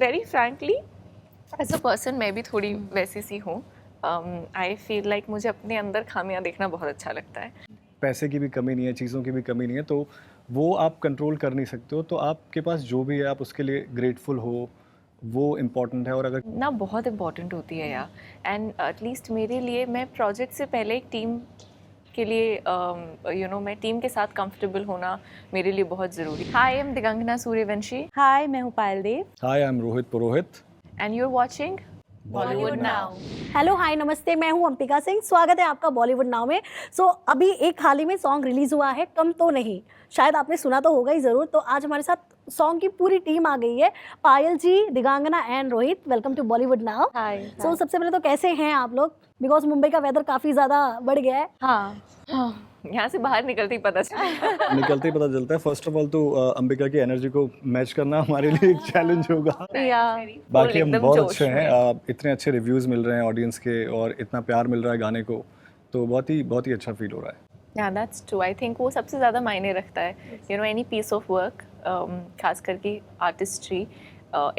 Very frankly as a person मैं भी थोड़ी वैसी सी हूँ. आई फील लाइक मुझे अपने अंदर खामियां देखना बहुत अच्छा लगता है. पैसे की भी कमी नहीं है, चीज़ों की भी कमी नहीं है, तो वो आप कंट्रोल कर नहीं सकते हो, तो आपके पास जो भी है आप उसके लिए ग्रेटफुल हो, वो इम्पोर्टेंट है। और अगर ना बहुत इम्पॉर्टेंट होती है यार. एंड एटलीस्ट मेरे लिए मैं प्रोजेक्ट से पहले एक टीम के लिए मैं टीम के साथ कंफर्टेबल होना मेरे लिए बहुत ज़रूरी. हाय, आई एम दिगंगना सूर्यवंशी हाय, मैं हूँ Payal Dev hi, I am Rohit Purohit, and you are watching Bollywood now. Hello hi नमस्ते, मैं हूँ अंपिका सिंह। स्वागत है आपका बॉलीवुड नाउ में। अभी एक हाल ही में सॉन्ग रिलीज हुआ है, कम तो नहीं, शायद आपने सुना तो होगा ही ज़रूर। तो आज हमारे साथ सॉन्ग की पूरी टीम आ गई है, Payal ji, Digangana and Rohit. Welcome to Bollywood now. Hi. सबसे पहले तो कैसे हैं आप लोग? बिकॉज मुंबई का वेदर काफ़ी ज़्यादा बढ़ गया है। हाँ, यहाँ से बाहर निकलते ही पता चला. निकलते ही पता चलता है। फर्स्ट ऑफ ऑल तो अंबिका की एनर्जी को मैच करना हमारे लिए एक चैलेंज होगा। बाकी हम बहुत अच्छे हैं, इतने अच्छे रिव्यूज़ मिल रहे हैं ऑडियंस के और इतना प्यार मिल रहा है गाने को, तो बहुत ही अच्छा फील हो रहा है। Yeah, that's true. I think वो सबसे ज़्यादा मायने रखता है. Any piece of work, खास करके आर्टिस्ट्री,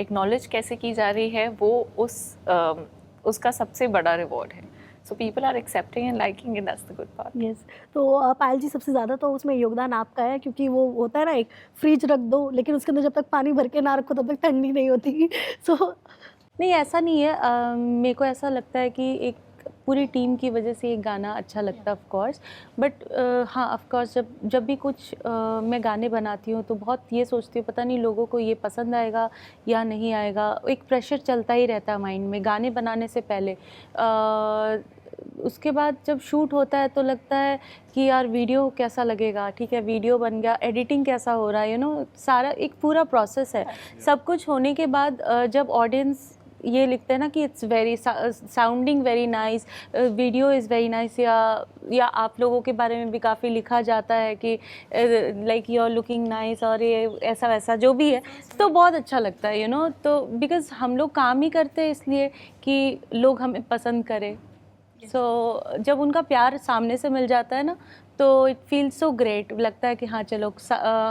एक्नॉलेज कैसे की जा रही है, वो उसका सबसे बड़ा रिवॉर्ड है. So people are accepting and liking it. That's the good part. Yes तो पायल जी, सबसे ज़्यादा तो उसमें योगदान आपका है, क्योंकि वो होता है ना, एक फ्रिज रख दो लेकिन उसके अंदर जब तक पानी भर के ना रखो तब तक ठंडी नहीं होती। सो नहीं, ऐसा नहीं है। मेरे को ऐसा लगता है कि एक पूरी टीम की वजह से एक गाना अच्छा लगता है ऑफ कोर्स। बट हाँ, ऑफ कोर्स जब भी कुछ मैं गाने बनाती हूँ तो बहुत ये सोचती हूँ पता नहीं लोगों को ये पसंद आएगा या नहीं आएगा। एक प्रेशर चलता ही रहता है माइंड में गाने बनाने से पहले। उसके बाद जब शूट होता है तो लगता है कि यार वीडियो कैसा लगेगा, ठीक है वीडियो बन गया, एडिटिंग कैसा हो रहा है, सारा एक पूरा प्रोसेस है। सब कुछ होने के बाद जब ऑडियंस ये लिखते हैं ना कि it's very sounding very nice, video is very nice, या आप लोगों के बारे में भी काफ़ी लिखा जाता है कि like you are looking nice और ये ऐसा वैसा जो भी है, तो बहुत अच्छा लगता है तो बिकॉज़ हम लोग काम ही करते हैं इसलिए कि लोग हमें पसंद करें। जब उनका प्यार सामने से मिल जाता है ना तो इट फील सो ग्रेट, लगता है कि हाँ चलो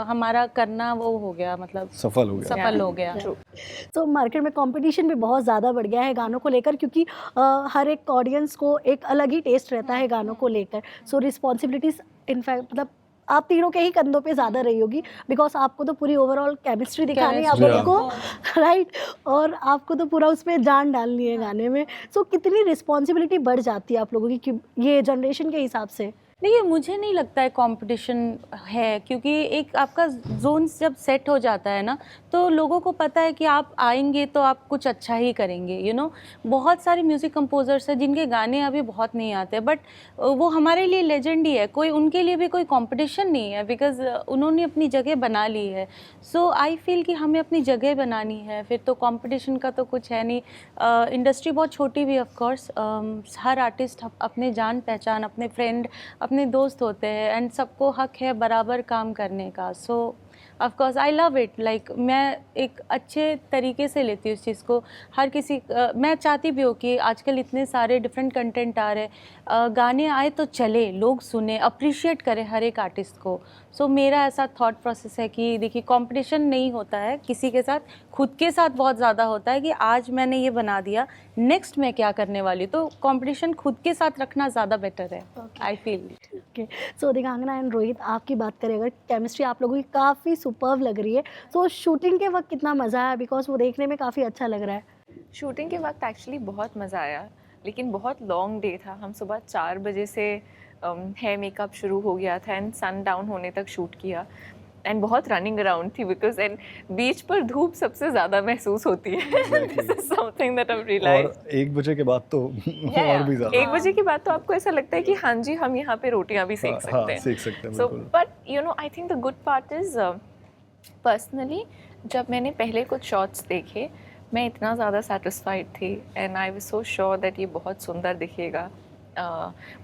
हमारा करना वो हो गया, मतलब सफल हो गया। तो मार्केट में कंपटीशन भी बहुत ज़्यादा बढ़ गया है गानों को लेकर, क्योंकि हर एक ऑडियंस को एक अलग ही टेस्ट रहता है गानों को लेकर। रिस्पॉन्सिबिलिटीज़ इनफैक्ट मतलब आप तीनों के ही कंधों पे ज़्यादा रही होगी, बिकॉज आपको तो पूरी ओवरऑल केमिस्ट्री दिखानी है आप लोगों को, राइट, और आपको तो पूरा उसमें जान डालनी है गाने में। कितनी रिस्पॉन्सिबिलिटी बढ़ जाती है आप लोगों की ये जनरेशन के हिसाब से? देखिए, मुझे नहीं लगता है कंपटीशन है, क्योंकि एक आपका जोन जब सेट हो जाता है ना तो लोगों को पता है कि आप आएंगे तो आप कुछ अच्छा ही करेंगे। बहुत सारे म्यूज़िक कंपोजर्स हैं जिनके गाने अभी बहुत नहीं आते, बट वो हमारे लिए लेजेंड ही है, कोई उनके लिए भी कोई कंपटीशन नहीं है, बिकॉज उन्होंने अपनी जगह बना ली है। आई फील कि हमें अपनी जगह बनानी है, फिर तो कंपटीशन का तो कुछ है नहीं। इंडस्ट्री बहुत छोटी भी ऑफ कोर्स, हर आर्टिस्ट अपने जान पहचान, अपने फ्रेंड, अपने दोस्त होते हैं, एंड सबको हक है बराबर काम करने का। Of course I love it, like मैं एक अच्छे तरीके से लेती हूँ इस चीज़ को। हर किसी मैं चाहती भी हूँ कि आजकल इतने सारे डिफरेंट कंटेंट आ रहे हैं, गाने आए तो चले, लोग सुने, अप्रिशिएट करें हर एक आर्टिस्ट को। मेरा ऐसा थॉट प्रोसेस है कि देखिए, कंपटीशन नहीं होता है किसी के साथ, खुद के साथ बहुत ज़्यादा होता है कि आज मैंने ये बना दिया, नेक्स्ट मैं क्या करने वाली। तो कंपटीशन खुद के साथ रखना ज़्यादा बेटर है, I feel. Okay, Digangana and Rohit, आपकी बात करें अगर, केमिस्ट्री आप लोगों की काफ़ी सुपर्ब लग रही है। शूटिंग के वक्त कितना मज़ा आया, बिकॉज वो देखने में काफ़ी अच्छा लग रहा है। शूटिंग के वक्त एक्चुअली बहुत मज़ा आया, लेकिन बहुत लॉन्ग डे था. हम सुबह 4 बजे से हेयर मेकअप शुरू हो गया था एंड सन डाउन होने तक शूट किया, एंड बहुत रनिंग अराउंड थी बिकॉज एंड बीच पर धूप सबसे ज़्यादा महसूस होती है. This is something that I realise. और 1 बजे के बाद तो और भी ज़्यादा। 1 बजे के बाद तो आपको ऐसा लगता है कि हाँ जी, हम यहाँ पे रोटियाँ भी सेक सकते हैं. सेक सकते हैं, सो बिल्कुल। But I think the good part is, personally जब मैंने पहले कुछ शॉट्स देखे, मैं इतना ज़्यादा सेटिस्फाइड थी and I was so sure that ये बहुत सुंदर दिखेगा.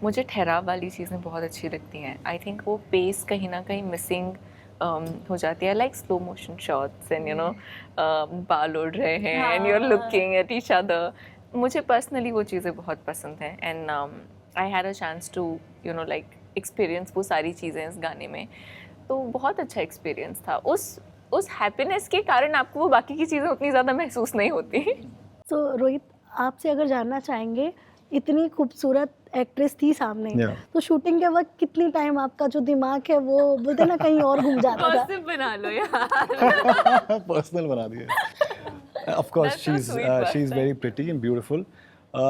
मुझे ठहराव वाली चीज़ें बहुत अच्छी लगती हैं. आई थिंक वो पेस कहीं ना कहीं मिसिंग हो जाती है, like slow motion shots and बाल उड़ रहे हैं and you are looking at each other. मुझे पर्सनली वो चीज़ें बहुत पसंद हैं and I had a chance to like experience वो सारी चीज़ें इस गाने में. तो बहुत अच्छा एक्सपीरियंस था. उस उस हैप्पीनेस के कारण आपको वो बाकी की चीज़ें उतनी ज़्यादा महसूस नहीं होती। तो रोहित, आपसे अगर जानना चाहेंगे, इतनी खूबसूरत एक्ट्रेस थी सामने, Yeah. तो शूटिंग के वक्त कितनी टाइम आपका जो दिमाग है वो बोलते ना कहीं और घूम जाता था? गॉसिप बना लो यार। पर्सनल बना दिया। Of course That's so sweet she is very pretty and beautiful.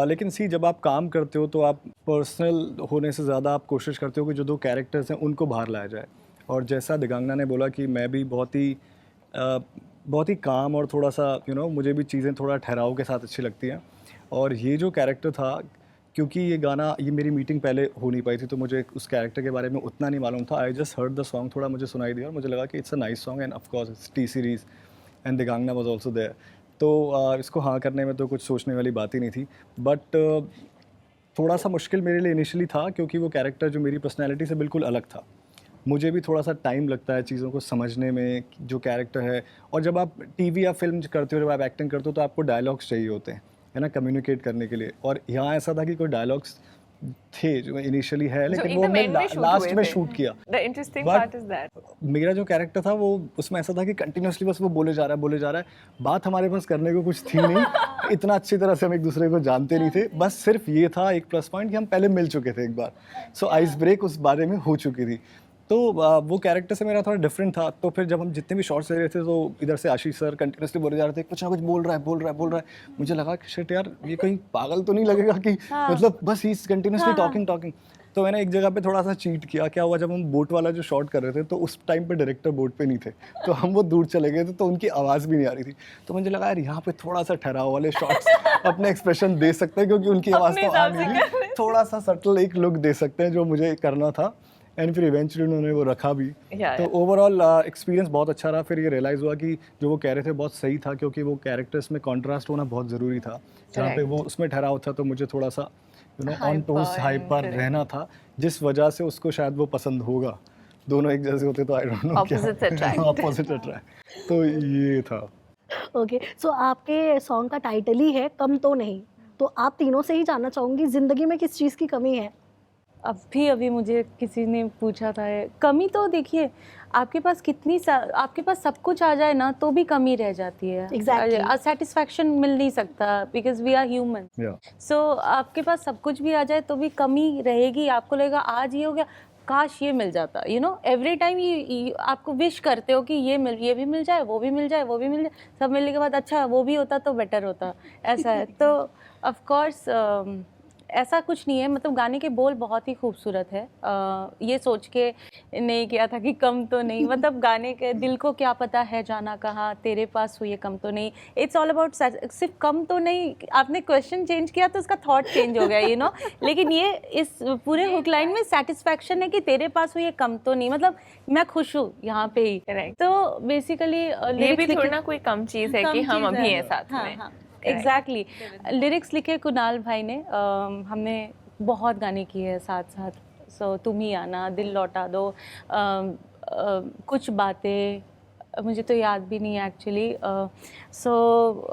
लेकिन सी, जब आप काम करते हो तो आप पर्सनल होने से ज़्यादा आप कोशिश करते हो कि जो दो कैरेक्टर्स हैं उनको बाहर लाया जाए। और जैसा दिगांगना ने बोला कि मैं भी बहुत ही काम और थोड़ा सा मुझे भी चीज़ें थोड़ा ठहराव के साथ अच्छी लगती हैं। और ये जो कैरेक्टर था, क्योंकि ये मेरी मीटिंग पहले हो नहीं पाई थी, तो मुझे उस कैरेक्टर के बारे में उतना नहीं मालूम था। I just heard the song, थोड़ा मुझे सुनाई दिया और मुझे लगा कि it's a nice song and of course it's T series and Digangana was also there. तो इसको हाँ करने में तो कुछ सोचने वाली बात ही नहीं थी। बट थोड़ा सा मुश्किल मेरे लिए इनिशियली था, क्योंकि वो कैरेक्टर जो मेरी पर्सनैलिटी से बिल्कुल अलग था। मुझे भी थोड़ा सा टाइम लगता है चीज़ों को समझने में, जो कैरेक्टर है। और जब आप टीवी या फिल्म करते हो, जब आप एक्टिंग करते हो, तो आपको डायलॉग्स चाहिए होते हैं, है ना, कम्युनिकेट करने के लिए। और यहाँ ऐसा था कि कोई डायलॉग्स थे जो इनिशियली है, लेकिन वो हमने लास्ट में शूट किया। The interesting part is that मेरा जो कैरेक्टर था वो उसमें ऐसा था कि कंटिन्यूसली बस वो बोले जा रहा है। बात हमारे पास करने को कुछ थी नहीं। इतना अच्छी तरह से हम एक दूसरे को जानते नहीं थे। बस सिर्फ ये था एक प्लस पॉइंट कि हम पहले मिल चुके थे एक बार। सो आइस ब्रेक उस बारे में हो चुकी थी। तो वो कैरेक्टर से मेरा थोड़ा डिफरेंट था। तो फिर जब हम जितने भी शॉट्स ले रहे थे, तो इधर से आशीष सर कंटिन्यूसली बोले जा रहे थे, कुछ ना कुछ बोल रहा है। मुझे लगा कि शिट यार, ये कहीं पागल तो नहीं लगेगा कि मतलब बस ही कंटिन्यूसली टॉकिंग। तो मैंने एक जगह पे थोड़ा सा चीट किया। क्या हुआ, जब हम बोट वाला जो शॉट कर रहे थे, तो उस टाइम पे डायरेक्टर बोट पे नहीं थे, तो हम वो दूर चले गए थे, तो उनकी आवाज़ भी नहीं आ रही थी। तो मुझे लगा यार, यहाँ पे थोड़ा सा ठहराव वाले शॉट्स अपने एक्सप्रेशन दे सकते हैं, क्योंकि उनकी आवाज़ तो आ नहीं रही। थोड़ा सा सटल एक लुक दे सकते हैं, जो मुझे करना था। एंड फिर इवेंचुअली उन्होंने वो रखा भी। तो ओवरऑल एक्सपीरियंस बहुत अच्छा रहा। फिर ये रियलाइज़ हुआ कि जो वो कह रहे थे बहुत सही था, क्योंकि वो कैरेक्टर्स में कॉन्ट्रास्ट होना बहुत ज़रूरी था। जहाँ पे वो उसमें ठहराव था, तो मुझे थोड़ा सा ऑन टोस हाइपर रहना था, जिस वजह से उसको शायद वो पसंद होगा। दोनों एक जैसे होते तो I don't know, opposite attract. तो ये था। ओके, सो आपके सॉन्ग का टाइटल ही है कम तो नहीं। तो आप तीनों से ही जानना चाहूँगी, ज़िंदगी में किस चीज़ की कमी है? अभी मुझे किसी ने पूछा था, कमी तो देखिए, आपके पास सब कुछ आ जाए ना, तो भी कमी रह जाती है। Exactly. सेटिस्फैक्शन मिल नहीं सकता, बिकॉज वी आर ह्यूमन। सो आपके पास सब कुछ भी आ जाए तो भी कमी रहेगी। आपको लगेगा आज ये हो गया, काश ये मिल जाता। एवरी टाइम ये आपको विश करते हो कि ये भी मिल जाए, वो भी मिल जाए। सब मिलने के बाद अच्छा वो भी होता तो बेटर होता, ऐसा है। तो ऑफ कोर्स ऐसा कुछ नहीं है, मतलब गाने के बोल बहुत ही खूबसूरत है। ये सोच के नहीं किया था कि कम तो नहीं, मतलब गाने के दिल को क्या पता है जाना कहाँ, तेरे पास हुई कम तो नहीं। इट्स ऑल अबाउट सिर्फ कम तो नहीं। आपने क्वेश्चन चेंज किया तो उसका थॉट चेंज हो गया, लेकिन ये इस पूरे हुक लाइन में सेटिस्फैक्शन है कि तेरे पास हुई कम तो नहीं, मतलब मैं खुश हूँ यहाँ पे ही। तो बेसिकली ये भी थोड़ा कोई कम चीज़ है कि हम अभी हैं साथ में। एग्जैक्टली। लिरिक्स लिखे कुणाल भाई ने। हमने बहुत गाने किए हैं साथ साथ। सो तुम ही आना, दिल लौटा दो, कुछ बातें मुझे तो याद भी नहीं है एक्चुअली। सो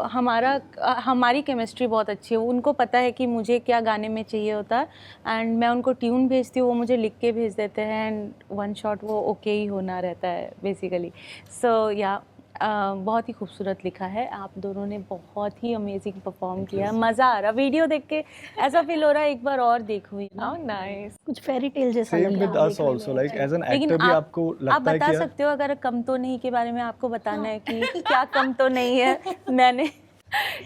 हमारी केमिस्ट्री बहुत अच्छी है। उनको पता है कि मुझे क्या गाने में चाहिए होता है, एंड मैं उनको ट्यून भेजती हूँ, वो मुझे लिख के भेज देते हैं, एंड वन शॉट वो ओके ही होना रहता है बेसिकली। सो या बहुत ही खूबसूरत लिखा है। आप दोनों ने बहुत ही अमेजिंग परफॉर्म किया, मज़ा आ रहा। वीडियो देख के ऐसा फील हो रहा है एक बार और देखूं। नाइस, कुछ फेरी टेल जैसा same with us also, like as an actor भी आपको लगता है कि आप बता सकते हो अगर कम तो नहीं के बारे में आपको बताना है कि क्या कम तो नहीं है। मैंने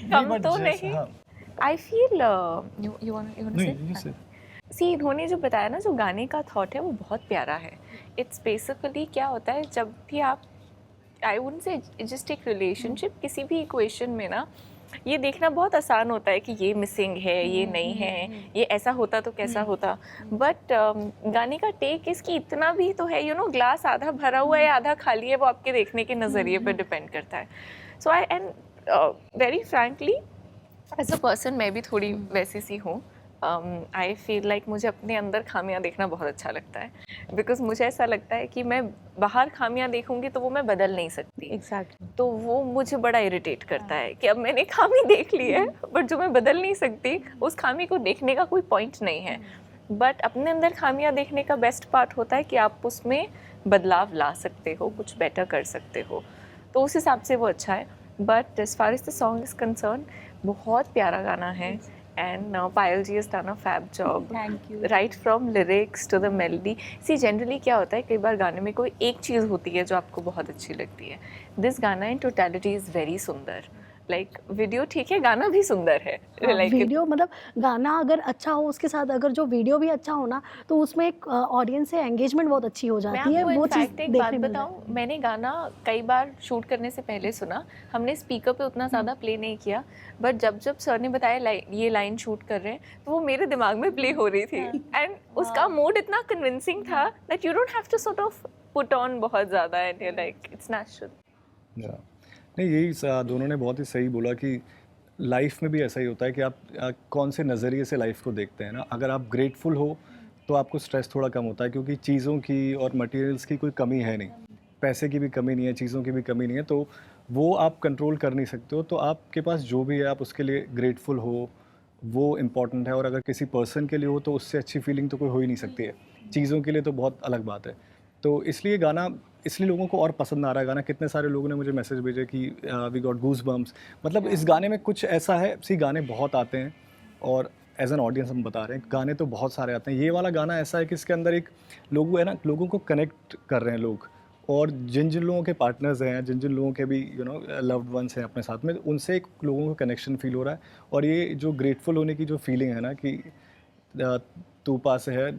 कम तो नहीं, I feel you want say सी, इन्होंने जो बताया ना, जो गाने का थॉट है वो बहुत प्यारा है। इट्स बेसिकली क्या होता है, जब भी आप, आई वुडंट से जस्ट एक रिलेशनशिप, किसी भी इक्वेशन में ना ये देखना बहुत आसान होता है कि ये मिसिंग है, ये नहीं है, ये ऐसा होता तो कैसा होता। बट गाने का टेक इसकी इतना भी तो है, ग्लास आधा भरा हुआ है आधा खाली है, वो आपके देखने के नज़रिए पर डिपेंड करता है। So I and very frankly as a person मैं भी थोड़ी वैसी सी हूँ। आई फील लाइक मुझे अपने अंदर खामियां देखना बहुत अच्छा लगता है, बिकॉज मुझे ऐसा लगता है कि मैं बाहर खामियां देखूंगी तो वो मैं बदल नहीं सकती। एग्जैक्टली। तो वो मुझे बड़ा इरिटेट करता है कि अब मैंने खामी देख ली है, बट जो मैं बदल नहीं सकती, उस खामी को देखने का कोई पॉइंट नहीं है। बट अपने अंदर खामियां देखने का बेस्ट पार्ट होता है कि आप उसमें बदलाव ला सकते हो, कुछ बेटर कर सकते हो। तो उस हिसाब से वो अच्छा है. But as far as the song is concern, बहुत प्यारा गाना है. And Payal ji has done a fab job. Thank you. Right from lyrics to the melody. See, generally क्या होता है, कई बार गाने में कोई एक चीज़ होती है जो आपको बहुत अच्छी लगती है. This गाना in totality is very सुंदर. Like वीडियो ठीक है, गाना भी सुंदर है. Like वीडियो मतलब गाना अगर अच्छा हो, उसके साथ अगर जो वीडियो भी अच्छा हो ना, तो उसमें एक ऑडियंस से एंगेजमेंट बहुत अच्छी हो जाती है. वो चीज़ एक बात बताऊं, मैंने गाना कई बार शूट करने से पहले सुना. हमने स्पीकर पे उतना ज़्यादा प्ले नहीं किया, बट जब सर ने बताया ये लाइन शूट कर रहे हैं, तो वो मेरे दिमाग में प्ले हो रही थी. एंड उसका मूड इतना कन्विंसिंग था that you don't have to sort of put on बहुत ज़्यादा, and you like it's natural. नहीं, यही दोनों ने बहुत ही सही बोला कि लाइफ में भी ऐसा ही होता है कि आप कौन से नज़रिए से लाइफ को देखते हैं ना. अगर आप ग्रेटफुल हो तो आपको स्ट्रेस थोड़ा कम होता है, क्योंकि चीज़ों की और मटेरियल्स की कोई कमी है नहीं, पैसे की भी कमी नहीं है, चीज़ों की भी कमी नहीं है, तो वो आप कंट्रोल कर नहीं सकते हो. तो आपके पास जो भी है आप उसके लिए ग्रेटफुल हो, वो इम्पॉर्टेंट है. और अगर किसी पर्सन के लिए हो तो उससे अच्छी फीलिंग तो कोई हो ही नहीं सकती है. चीज़ों के लिए तो बहुत अलग बात है. तो इसलिए गाना, इसलिए लोगों को और पसंद आ रहा है गाना. कितने सारे लोगों ने मुझे मैसेज भेजे कि वी गॉट गूज बम्प्स. मतलब इस गाने में कुछ ऐसा है, सी गाने बहुत आते हैं और एज एन ऑडियंस हम बता रहे हैं, गाने तो बहुत सारे आते हैं. ये वाला गाना ऐसा है कि इसके अंदर एक लोगों है ना, लोगों को कनेक्ट कर रहे हैं लोग. और जिन जिन लोगों के पार्टनर्स हैं, जिन जिन लोगों के भी लव्ड वंस हैं अपने साथ में, उनसे एक लोगों को कनेक्शन फील हो रहा है. और ये जो ग्रेटफुल होने की जो फीलिंग है ना कि तू पास है,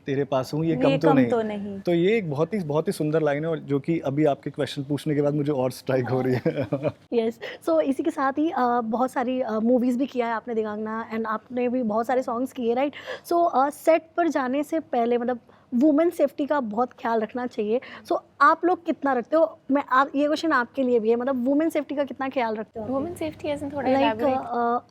तेरे पास हूँ, ये कम तो नहीं. तो ये एक बहुत ही सुंदर लाइन है, और जो कि अभी आपके क्वेश्चन पूछने के बाद मुझे और स्ट्राइक हो रही है. यस. सो इसी के साथ ही बहुत सारी मूवीज़ भी किया है आपने दिगांगना, एंड आपने भी बहुत सारे सॉन्ग्स किए, राइट. सो सेट पर जाने से पहले मतलब वुमेन सेफ्टी का बहुत ख्याल रखना चाहिए. सो आप लोग कितना रखते हो? ये क्वेश्चन आपके लिए भी है, मतलब वुमेन सेफ्टी का कितना ख्याल रखते हो? वुमेन सेफ्टी एज इन थोड़ा लाइक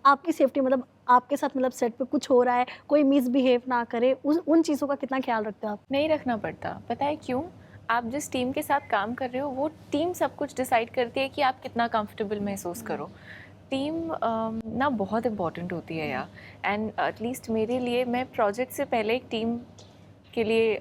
आपकी सेफ्टी, मतलब आपके साथ मतलब सेट पे कुछ हो रहा है, कोई मिसबिहेव ना करे, उन चीज़ों का कितना ख्याल रखते हो आप? नहीं रखना पड़ता. पता है क्यों? आप जिस टीम के साथ काम कर रहे हो, वो टीम सब कुछ डिसाइड करती है कि आप कितना कंफर्टेबल महसूस करो. टीम ना बहुत इम्पॉर्टेंट होती है यार. एंड एटलीस्ट मेरे लिए, मैं प्रोजेक्ट से पहले एक टीम के लिए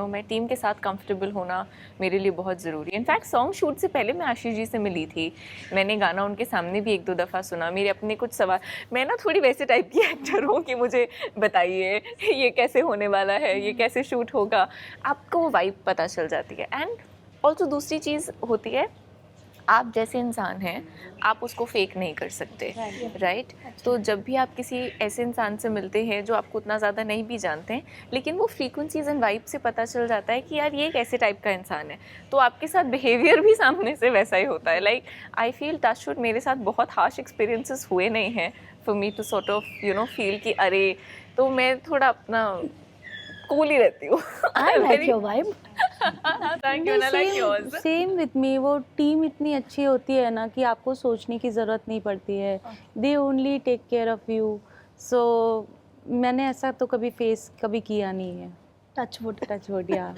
मैं टीम के साथ कंफर्टेबल होना मेरे लिए बहुत ज़रूरी है. इनफैक्ट सॉन्ग शूट से पहले मैं आशीष जी से मिली थी. मैंने गाना उनके सामने भी 1-2 दफ़ा सुना. मेरे अपने कुछ सवाल, मैं ना थोड़ी वैसे टाइप की एक्टर हूँ कि मुझे बताइए ये कैसे होने वाला है, ये कैसे शूट होगा, आपको वो वाइब पता चल जाती है. एंड ऑल्सो दूसरी चीज़ होती है, आप जैसे इंसान हैं आप उसको फेक नहीं कर सकते, राइट. तो जब भी आप किसी ऐसे इंसान से मिलते हैं जो आपको उतना ज़्यादा नहीं भी जानते हैं, लेकिन वो फ्रीक्वेंसीज एंड वाइब से पता चल जाता है कि यार ये एक ऐसे टाइप का इंसान है, तो आपके साथ बिहेवियर भी सामने से वैसा ही होता है. Like I feel touch wood मेरे साथ बहुत हार्श एक्सपीरियंसेस हुए नहीं हैं for me to sort of feel कि अरे. तो मैं थोड़ा अपना कूल ही रहती हूँ. I like your vibe. Thank you, and I like yours. Same with me. वो टीम इतनी अच्छी होती है ना कि आपको सोचने की ज़रूरत नहीं पड़ती है. They only take care of you. So मैंने ऐसा तो कभी किया नहीं है. Touch wood. Yeah.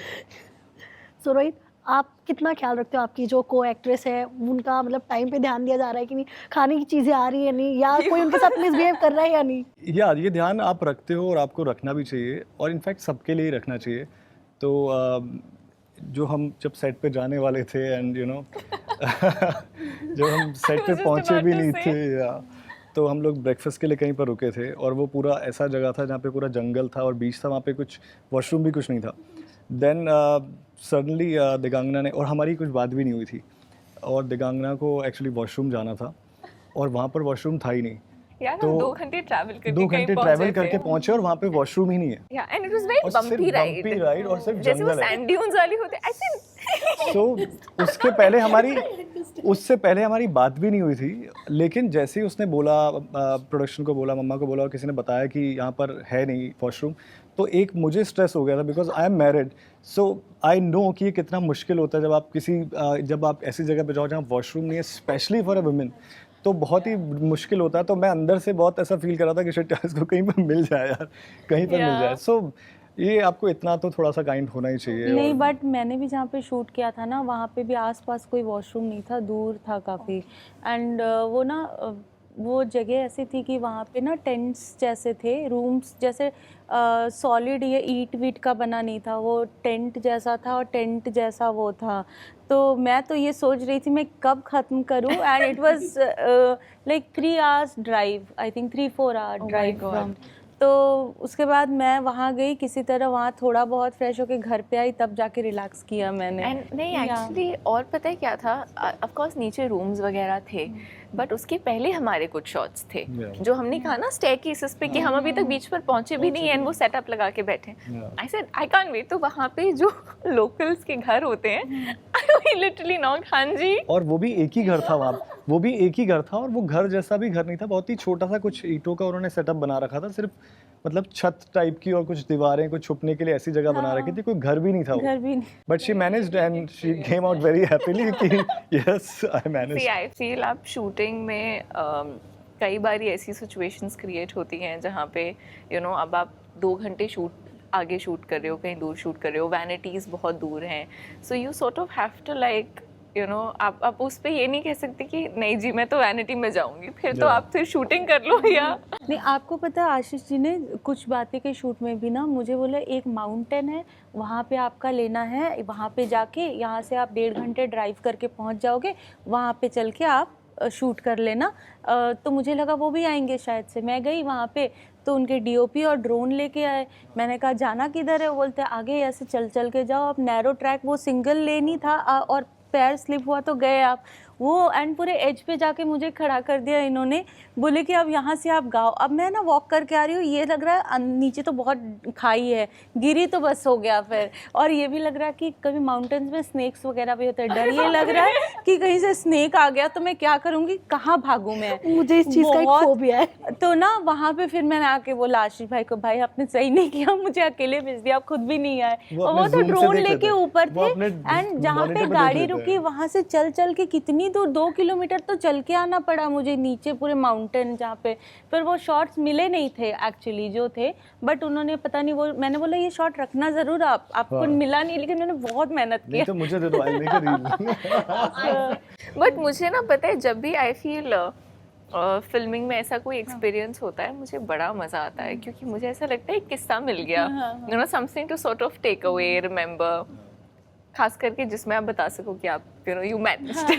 So Rohit, आप कितना ख्याल रखते हो आपकी जो को एक्ट्रेस है, उनका मतलब टाइम पे ध्यान दिया जा रहा है कि नहीं, खाने की चीज़ें आ रही है नहीं, या कोई उनके साथ मिसबिहेव कर रहा है या नहीं? यार ये ध्यान आप रखते हो और आपको रखना भी चाहिए, और इनफैक्ट सबके लिए ही रखना चाहिए. तो जो हम जब सेट पे जाने वाले थे एंड जब हम सेट पे पहुंचे भी नहीं थे, तो हम लोग ब्रेकफास्ट के लिए कहीं पर रुके थे, और वो पूरा ऐसा जगह था जहाँ पे पूरा जंगल था और बीच था, वहाँ पे कुछ वॉशरूम भी कुछ नहीं था. देन सडनली दिगांगना ने, और हमारी कुछ बात भी नहीं हुई थी, और दिगांगना को एक्चुअली वॉशरूम जाना था और वहाँ पर वॉशरूम था ही नहीं. यार तो हम 2 घंटे ट्रैवल करके पहुंचे और वहाँ पे वॉशरूम ही नहीं है. या and it was very bumpy ride, और सिर्फ जैसे वो जंगल है. सैंड ड्यून्स वाली होते हैं ऐसे. सो उससे पहले हमारी बात भी नहीं हुई थी, लेकिन जैसे ही उसने बोला, प्रोडक्शन को बोला, मम्मा को बोला, और किसी ने बताया कि यहाँ पर है नहीं वॉशरूम, तो एक मुझे स्ट्रेस हो गया था, because I am married. So I know कि ये कितना मुश्किल होता है जब आप ऐसी जगह पे जाओ जहाँ वॉशरूम नहीं है, स्पेशली फॉर अ वुमेन. तो बहुत ही मुश्किल होता है. तो मैं अंदर से बहुत ऐसा फील कर रहा था कि शिट इसको कहीं पर मिल जाए यार, कहीं पर मिल जाए. सो ये आपको इतना तो थोड़ा सा काइंड होना ही चाहिए. नहीं, बट मैंने भी जहाँ पे शूट किया था ना, वहाँ पे भी आसपास कोई वॉशरूम नहीं था, दूर था काफ़ी. एंड वो ना वो जगह ऐसी थी कि वहाँ पे ना टेंट्स जैसे थे, रूम्स जैसे सॉलिड ये ईट वीट का बना नहीं था, वो टेंट जैसा था और टेंट जैसा वो था। तो मैं तो ये सोच रही थी मैं कब ख़त्म करूँ, and it was like 3 hours drive, I think 3-4 hour drive from. तो उसके बाद मैं वहाँ गई, किसी तरह वहाँ थोड़ा बहुत फ्रेश होके घर पे आई, तब जाके रिलैक्स किया मैंने। एंड नहीं एक्चुअली और पता है क्या था, ऑफ कोर्स नीचे रूम्स वगैरह थे, बट उसके पहले हमारे कुछ शॉट्स थे जो हमने कहा ना स्टेयरकेसेस पे कि हम अभी तक बीच पर पहुंचे भी नहीं एंड वो सेटअप लगा के बैठे। I said I can't wait. तो वहाँ पे जो लोकल्स के घर होते हैं आई लिटरली नॉट, हाँ जी। और वो भी एक ही घर था वहाँ, वो भी एक ही घर था और वो घर जैसा भी घर नहीं था, बहुत ही छोटा सा कुछ ईंटों का उन्होंने सेटअप बना रखा था, सिर्फ मतलब छत टाइप की और कुछ दीवारें, कुछ छुपने के लिए ऐसी जगह बना रखी थी, कोई घर भी नहीं था वो। घर भी नहीं। But she managed and she came out very happily कि yes I managed. See I feel आप शूटिंग में कई बार ऐसी सिचुएशंस क्रिएट होती हैं जहाँ पे यू नो अब आप 2 घंटे आगे शूट कर रहे हो, कहीं दूर शूट कर रहे हो, वैनिटीज़ बहुत दूर हैं, so you sort of have to like you know आप उस पे ये नहीं कह सकते कि नहीं जी मैं तो वैनिटी में जाऊंगी, फिर तो आप फिर शूटिंग कर लो या नहीं। आपको पता है आशीष जी ने कुछ बातें के शूट में भी ना मुझे बोला एक माउंटेन है वहाँ पे आपका लेना है, वहाँ पे जाके यहाँ से आप 1.5 घंटे ड्राइव करके पहुँच जाओगे, वहाँ पे चल के आप शूट कर लेना। तो मुझे लगा वो भी आएंगे शायद से। मैं गई वहाँ पे तो उनके डीओपी और ड्रोन लेके आए। मैंने कहा जाना किधर है, वो बोलते आगे ऐसे चल चल के जाओ, अब नैरो ट्रैक, वो सिंगल लेन ही था और पैर स्लिप हुआ तो गए आप। वो एंड पूरे एज पे जाके मुझे खड़ा कर दिया इन्होंने, बोले कि अब यहाँ से आप गाओ। अब मैं ना वॉक करके आ रही हूँ, ये लग रहा है नीचे तो बहुत खाई है, गिरी तो बस हो गया फिर। और ये भी लग रहा है कि कभी माउंटेन्स में स्नेक्स वगैरह भी होते हैं, डर ये लग रहा है कि कहीं से स्नेक आ गया तो मैं क्या करूँगी, कहाँ भागूँ मैं। मुझे इस चीज़ का एक फोबिया है। तो ना वहाँ पे फिर मैंने आके बोला आशीष भाई को, भाई आपने सही नहीं किया, मुझे अकेले भेज दिया, आप खुद भी नहीं आए। और वो तो ड्रोन लेके ऊपर थे एंड जहाँ पे गाड़ी रुकी वहाँ से चल चल के कितनी दूर, 2 किलोमीटर तो चल के आना पड़ा मुझे नीचे पूरे माउंटेन जहाँ पे। फिर वो शॉट्स मिले नहीं थे एक्चुअली जो थे, बट उन्होंने पता नहीं, वो मैंने बोला ये शॉट रखना जरूर आपको मिला नहीं, लेकिन उन्होंने बहुत मेहनत की। तो मुझे दे दो, I make a reel. But मुझे ना पता है जब भी आई फील फिल्मिंग में ऐसा कोई एक्सपीरियंस होता है मुझे बड़ा मजा आता है, क्योंकि मुझे ऐसा लगता है एक किस्सा मिल गया, you know something to sort of take away, remember, खास करके जिसमें आप बता सको कि आप यू नो यू मैनेज्ड।